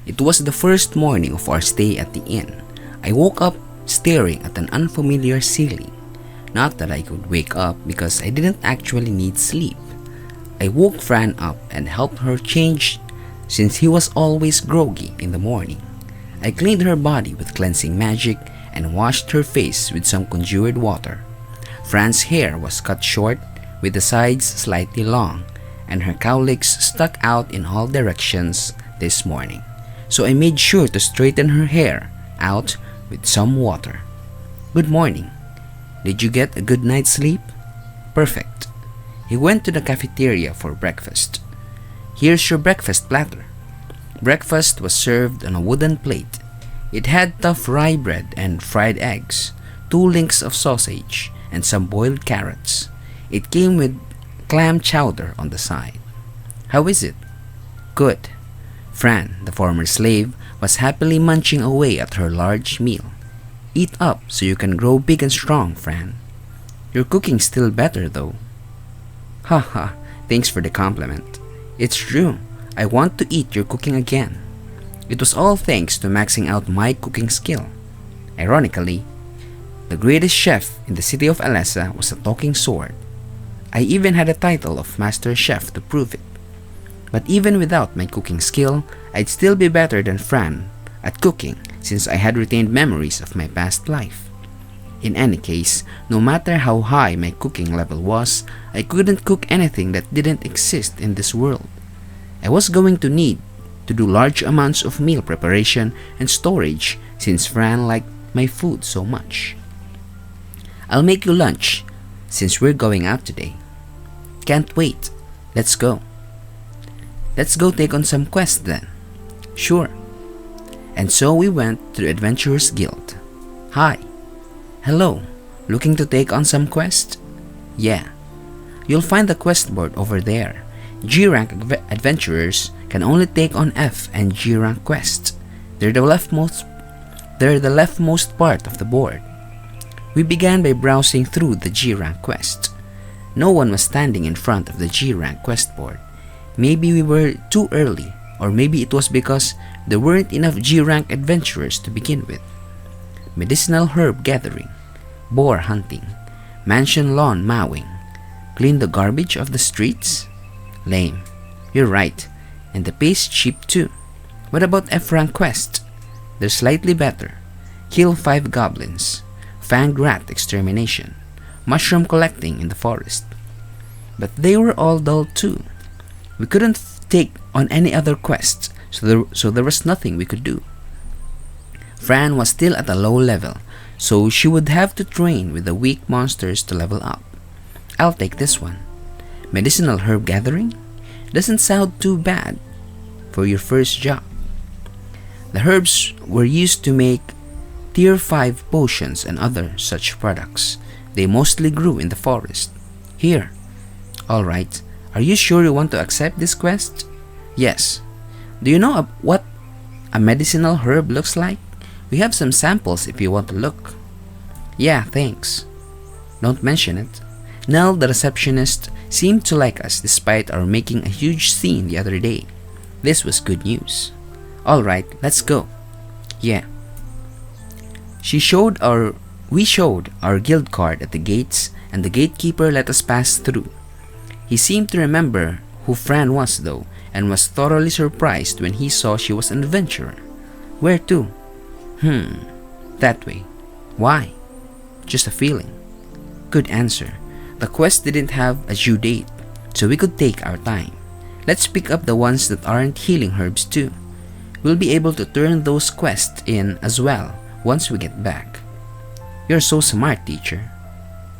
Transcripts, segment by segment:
It was the first morning of our stay at the inn. I woke up staring at an unfamiliar ceiling. Not that I could wake up because I didn't actually need sleep. I woke Fran up and helped her change since he was always groggy in the morning. I cleaned her body with cleansing magic and washed her face with some conjured water. Fran's hair was cut short with the sides slightly long, and her cowlicks stuck out in all directions this morning. So I made sure to straighten her hair out with some water. Good morning. Did you get a good night's sleep? Perfect. He went to the cafeteria for breakfast. Here's your breakfast platter. Breakfast was served on a wooden plate. It had tough rye bread and fried eggs, 2 links of sausage, and some boiled carrots. It came with clam chowder on the side. How is it? Good. Fran, the former slave, was happily munching away at her large meal. Eat up so you can grow big and strong, Fran. Your cooking's still better though. Haha, thanks for the compliment. It's true, I want to eat your cooking again. It was all thanks to maxing out my cooking skill. Ironically, the greatest chef in the city of Alessa was a talking sword. I even had a title of Master Chef to prove it. But even without my cooking skill, I'd still be better than Fran at cooking since I had retained memories of my past life. In any case, no matter how high my cooking level was, I couldn't cook anything that didn't exist in this world. I was going to need to do large amounts of meal preparation and storage since Fran liked my food so much. I'll make you lunch since we're going out today. Can't wait. Let's go. Let's go take on some quests then. Sure. And so we went to the Adventurers Guild. Hi. Hello. Looking to take on some quest? Yeah. You'll find the quest board over there. G-rank adventurers can only take on F and G-rank quests. They're the leftmost part of the board. We began by browsing through the G-rank quests. No one was standing in front of the G-rank quest board. Maybe we were too early, or maybe it was because there weren't enough G-rank adventurers to begin with. Medicinal herb gathering, boar hunting, mansion lawn mowing, clean the garbage of the streets? Lame. You're right, and the pay's cheap too. What about F-rank quest? They're slightly better. Kill 5 goblins, fanged rat extermination, mushroom collecting in the forest. But they were all dull too. We couldn't take on any other quests, so there was nothing we could do. Fran was still at a low level, so she would have to train with the weak monsters to level up. I'll take this one. Medicinal herb gathering? Doesn't sound too bad for your first job. The herbs were used to make tier 5 potions and other such products. They mostly grew in the forest. Here. Alright, are you sure you want to accept this quest? Yes. Do you know what a medicinal herb looks like? We have some samples if you want to look. Yeah, thanks. Don't mention it. Nell, the receptionist, seemed to like us despite our making a huge scene the other day. This was good news. Alright, let's go. Yeah. We showed our guild card at the gates, and the gatekeeper let us pass through. He seemed to remember who Fran was though, and was thoroughly surprised when he saw she was an adventurer. Where to? That way. Why? Just a feeling. Good answer. The quest didn't have a due date, so we could take our time. Let's pick up the ones that aren't healing herbs too. We'll be able to turn those quests in as well once we get back. You're so smart, teacher.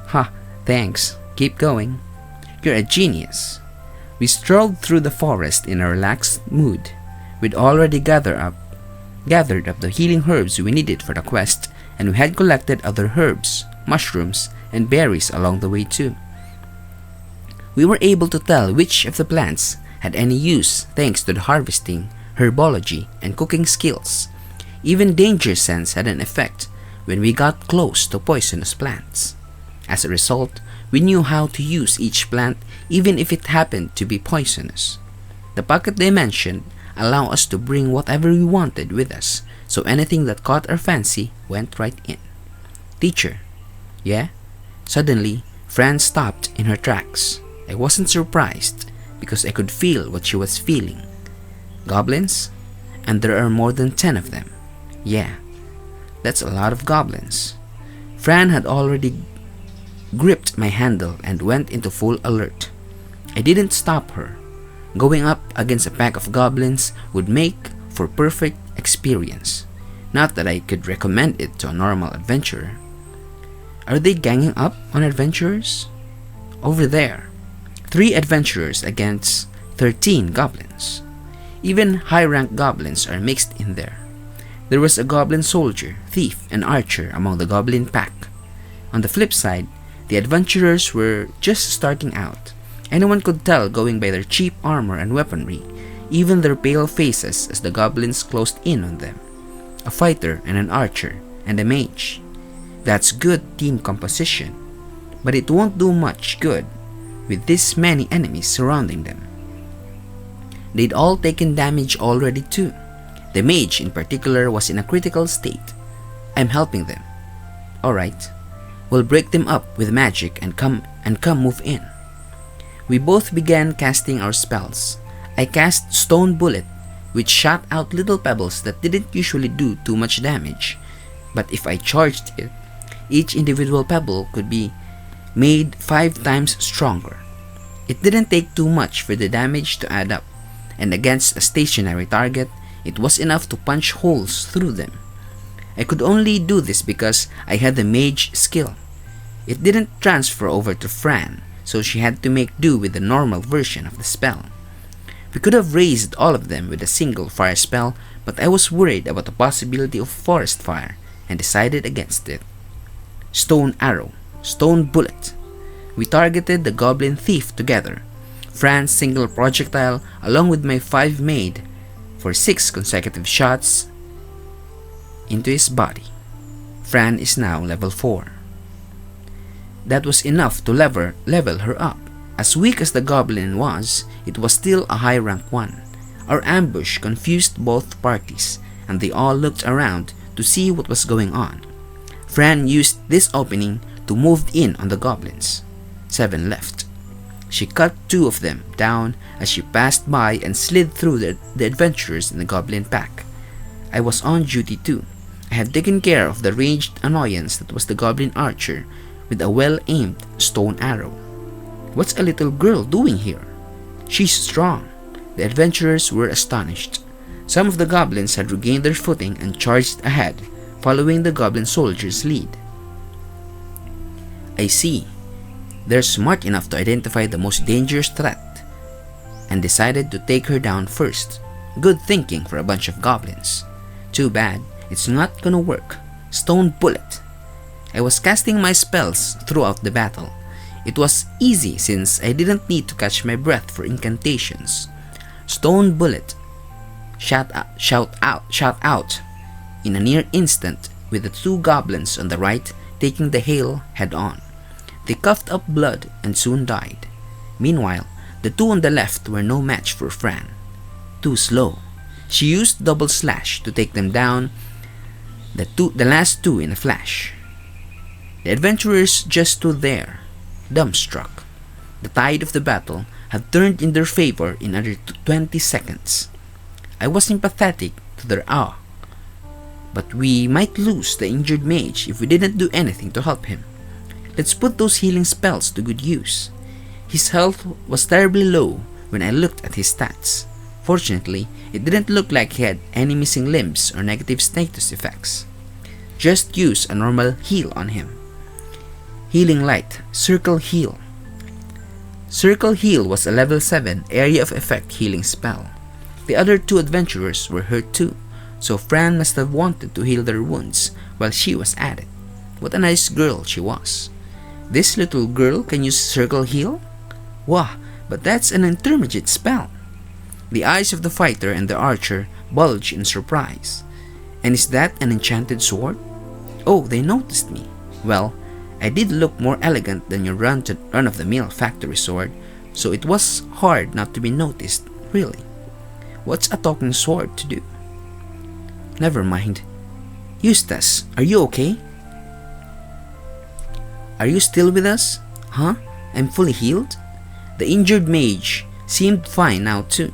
Ha, thanks. Keep going. You're a genius. We strolled through the forest in a relaxed mood. We'd already gathered up the healing herbs we needed for the quest, and we had collected other herbs, mushrooms, and berries along the way too. We were able to tell which of the plants had any use thanks to the harvesting, herbology, and cooking skills. Even danger sense had an effect when we got close to poisonous plants. As a result, we knew how to use each plant even if it happened to be poisonous. The pocket dimension allow us to bring whatever we wanted with us, so anything that caught our fancy went right in. Teacher. Yeah? Suddenly, Fran stopped in her tracks. I wasn't surprised because I could feel what she was feeling. Goblins? And there are more than 10 of them. Yeah, that's a lot of goblins. Fran had already gripped my handle and went into full alert. I didn't stop her. Going up against a pack of goblins would make for perfect experience. Not that I could recommend it to a normal adventurer. Are they ganging up on adventurers? Over there. 3 adventurers against 13 goblins. Even high-ranked goblins are mixed in there. There was a goblin soldier, thief, and archer among the goblin pack. On the flip side, the adventurers were just starting out. Anyone could tell going by their cheap armor and weaponry, even their pale faces as the goblins closed in on them. A fighter and an archer, and a mage. That's good team composition, but it won't do much good with this many enemies surrounding them. They'd all taken damage already too. The mage in particular was in a critical state. I'm helping them. Alright, we'll break them up with magic and come move in. We both began casting our spells. I cast Stone Bullet, which shot out little pebbles that didn't usually do too much damage, but if I charged it, each individual pebble could be made 5 times stronger. It didn't take too much for the damage to add up, and against a stationary target, it was enough to punch holes through them. I could only do this because I had the mage skill. It didn't transfer over to Fran, so she had to make do with the normal version of the spell. We could have raised all of them with a single fire spell, but I was worried about the possibility of forest fire and decided against it. Stone Arrow, Stone Bullet. We targeted the goblin thief together. Fran's single projectile along with my 5 made for 6 consecutive shots into his body. Fran is now level 4. That was enough to level her up. As weak as the goblin was, it was still a high rank one. Our ambush confused both parties, and they all looked around to see what was going on. Fran used this opening to move in on the goblins. 7 left. She cut 2 of them down as she passed by and slid through the adventurers in the goblin pack. I was on duty too. I had taken care of the ranged annoyance that was the goblin archer with a well-aimed stone arrow. What's a little girl doing here? She's strong. The adventurers were astonished. Some of the goblins had regained their footing and charged ahead, following the goblin soldier's lead. I see. They're smart enough to identify the most dangerous threat and decided to take her down first. Good thinking for a bunch of goblins. Too bad, it's not gonna work. Stone Bullet. I was casting my spells throughout the battle. It was easy since I didn't need to catch my breath for incantations. Stone Bullet shot out in a near instant, with the 2 goblins on the right taking the hail head on. They coughed up blood and soon died. Meanwhile, the 2 on the left were no match for Fran. Too slow. She used double slash to take them down, the last 2 in a flash. The adventurers just stood there, dumbstruck. The tide of the battle had turned in their favor in under 20 seconds. I was sympathetic to their awe, but we might lose the injured mage if we didn't do anything to help him. Let's put those healing spells to good use. His health was terribly low when I looked at his stats. Fortunately, it didn't look like he had any missing limbs or negative status effects. Just use a normal heal on him. Healing Light, Circle Heal. Circle Heal was a level 7 area of effect healing spell. The other 2 adventurers were hurt too, so Fran must have wanted to heal their wounds while she was at it. What a nice girl she was. This little girl can use Circle Heal? Wah, but that's an intermediate spell. The eyes of the fighter and the archer bulged in surprise. And is that an enchanted sword? Oh, they noticed me. Well, I did look more elegant than your run-of-the-mill factory sword, so it was hard not to be noticed, really. What's a talking sword to do? Never mind. Eustace, are you okay? Are you still with us? Huh? I'm fully healed? The injured mage seemed fine now too.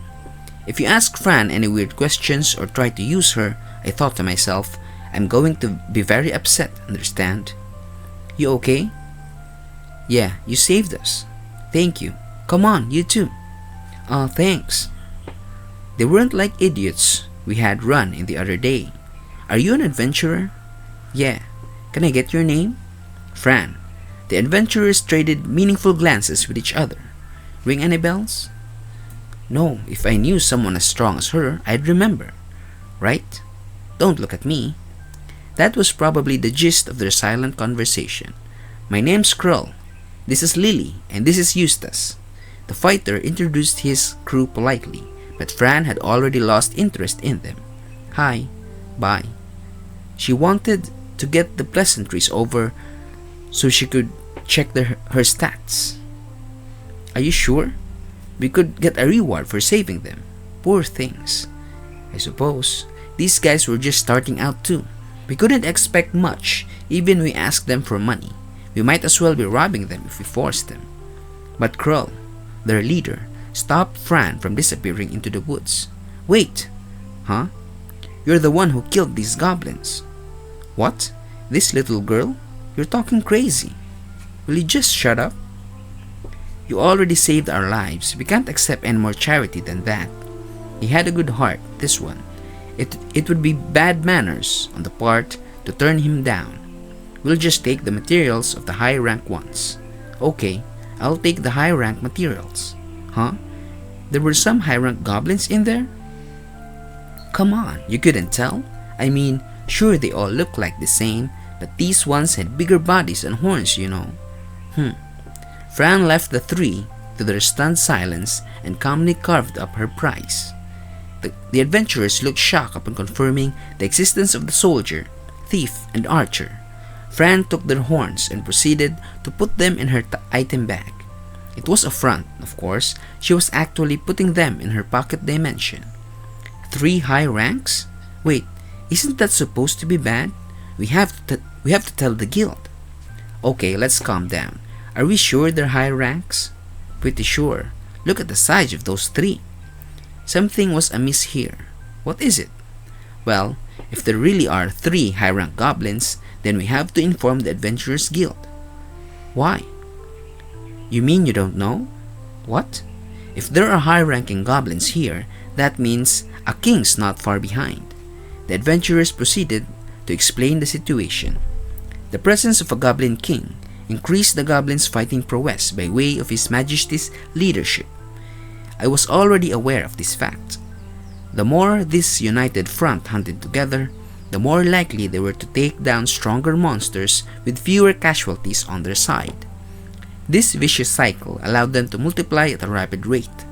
If you ask Fran any weird questions or try to use her, I thought to myself, I'm going to be very upset, understand? You okay? Yeah, you saved us. Thank you. Come on, you too. Thanks. They weren't like idiots we had run in the other day. Are you an adventurer? Yeah. Can I get your name? Fran. The adventurers traded meaningful glances with each other. Ring any bells? No, if I knew someone as strong as her, I'd remember. Right? Don't look at me. That was probably the gist of their silent conversation. My name's Krull. This is Lily, and this is Eustace. The fighter introduced his crew politely, but Fran had already lost interest in them. Hi. Bye. She wanted to get the pleasantries over so she could check her stats. Are you sure? We could get a reward for saving them. Poor things. I suppose. These guys were just starting out too. We couldn't expect much, even we asked them for money. We might as well be robbing them if we forced them. But Krull, their leader, stopped Fran from disappearing into the woods. Wait! Huh? You're the one who killed these goblins. What? This little girl? You're talking crazy. Will you just shut up? You already saved our lives. We can't accept any more charity than that. He had a good heart, this one. It would be bad manners on the part to turn him down. We'll just take the materials of the high-rank ones. Okay, I'll take the high-rank materials. Huh? There were some high-rank goblins in there? Come on, you couldn't tell? I mean, sure they all look like the same, but these ones had bigger bodies and horns, you know. Fran left the three to their stunned silence and calmly carved up her prize. The adventurers looked shocked upon confirming the existence of the soldier, thief, and archer. Fran took their horns and proceeded to put them in her item bag. It was a front, of course. She was actually putting them in her pocket dimension. 3 high ranks? Wait, isn't that supposed to be bad? We have to tell the guild. Okay, let's calm down. Are we sure they're high ranks? Pretty sure. Look at the size of those 3. Something was amiss here. What is it? Well, if there really are 3 high-rank goblins, then we have to inform the Adventurers Guild. Why? You mean you don't know? What? If there are high-ranking goblins here, that means a king's not far behind. The adventurers proceeded to explain the situation. The presence of a goblin king increased the goblins' fighting prowess by way of His Majesty's leadership. I was already aware of this fact. The more this united front hunted together, the more likely they were to take down stronger monsters with fewer casualties on their side. This vicious cycle allowed them to multiply at a rapid rate.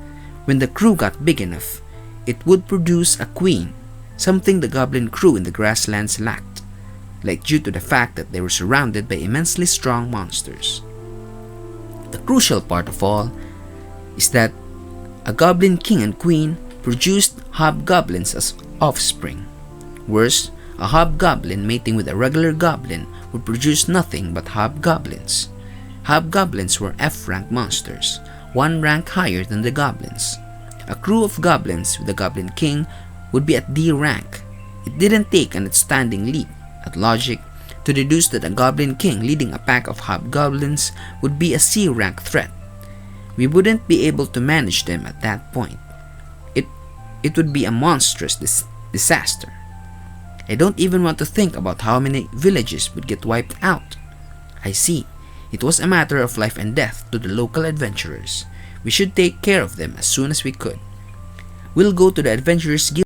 When the crew got big enough, it would produce a queen, something the goblin crew in the grasslands lacked, due to the fact that they were surrounded by immensely strong monsters. The crucial part of all is that a goblin king and queen produced hobgoblins as offspring. Worse, a hobgoblin mating with a regular goblin would produce nothing but hobgoblins. Hobgoblins were F-rank monsters, 1 rank higher than the goblins. A crew of goblins with a goblin king would be at D rank. It didn't take an outstanding leap at logic to deduce that a goblin king leading a pack of hobgoblins would be a C rank threat. We wouldn't be able to manage them at that point. It would be a monstrous disaster. I don't even want to think about how many villages would get wiped out. I see. It was a matter of life and death to the local adventurers. We should take care of them as soon as we could. We'll go to the Adventurers Guild